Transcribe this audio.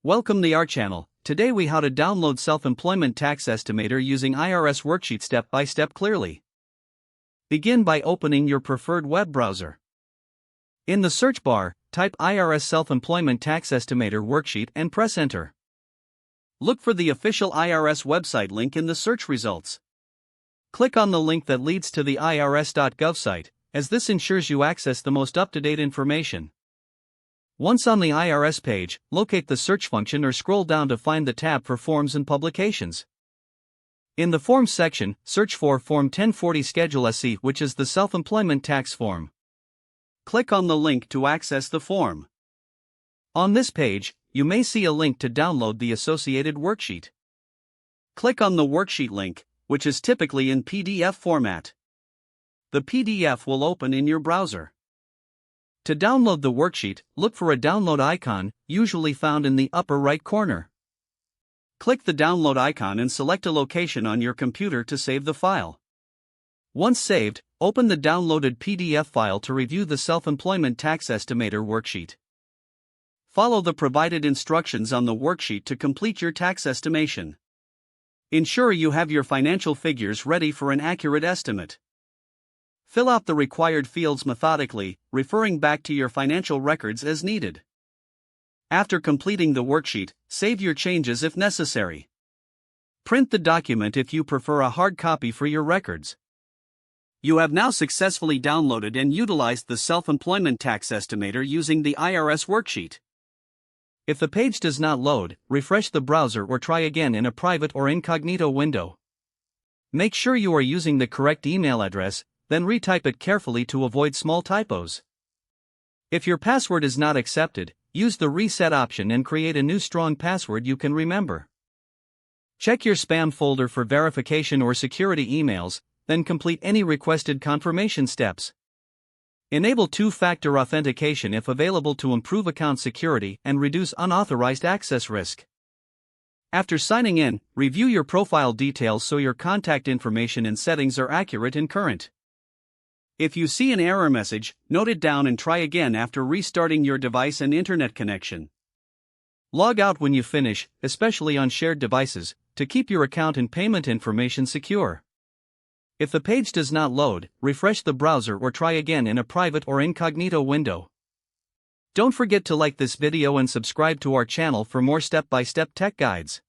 Welcome to our channel. Today we how to download self-employment tax estimator using IRS worksheet step by step clearly. Begin by opening your preferred web browser. In the search bar, type IRS self-employment tax estimator worksheet and press enter. Look for the official IRS website link in the search results. Click on the link that leads to the irs.gov site, as this ensures you access the most up-to-date information. Once on the IRS page, locate the search function or scroll down to find the tab for Forms and Publications. In the Forms section, search for Form 1040 Schedule SC, which is the self-employment tax form. Click on the link to access the form. On this page, you may see a link to download the associated worksheet. Click on the worksheet link, which is typically in PDF format. The PDF will open in your browser. To download the worksheet, look for a download icon, usually found in the upper right corner. Click the download icon and select a location on your computer to save the file. Once saved, open the downloaded PDF file to review the self-employment tax estimator worksheet. Follow the provided instructions on the worksheet to complete your tax estimation. Ensure you have your financial figures ready for an accurate estimate. Fill out the required fields methodically, referring back to your financial records as needed. After completing the worksheet, save your changes if necessary. Print the document if you prefer a hard copy for your records. You have now successfully downloaded and utilized the self-employment tax estimator using the IRS worksheet. If the page does not load, refresh the browser or try again in a private or incognito window. Make sure you are using the correct email address, then retype it carefully to avoid small typos. If your password is not accepted, use the reset option and create a new strong password you can remember. Check your spam folder for verification or security emails, then complete any requested confirmation steps. Enable two-factor authentication if available to improve account security and reduce unauthorized access risk. After signing in, review your profile details so your contact information and settings are accurate and current. If you see an error message, note it down and try again after restarting your device and internet connection. Log out when you finish, especially on shared devices, to keep your account and payment information secure. If the page does not load, refresh the browser or try again in a private or incognito window. Don't forget to like this video and subscribe to our channel for more step-by-step tech guides.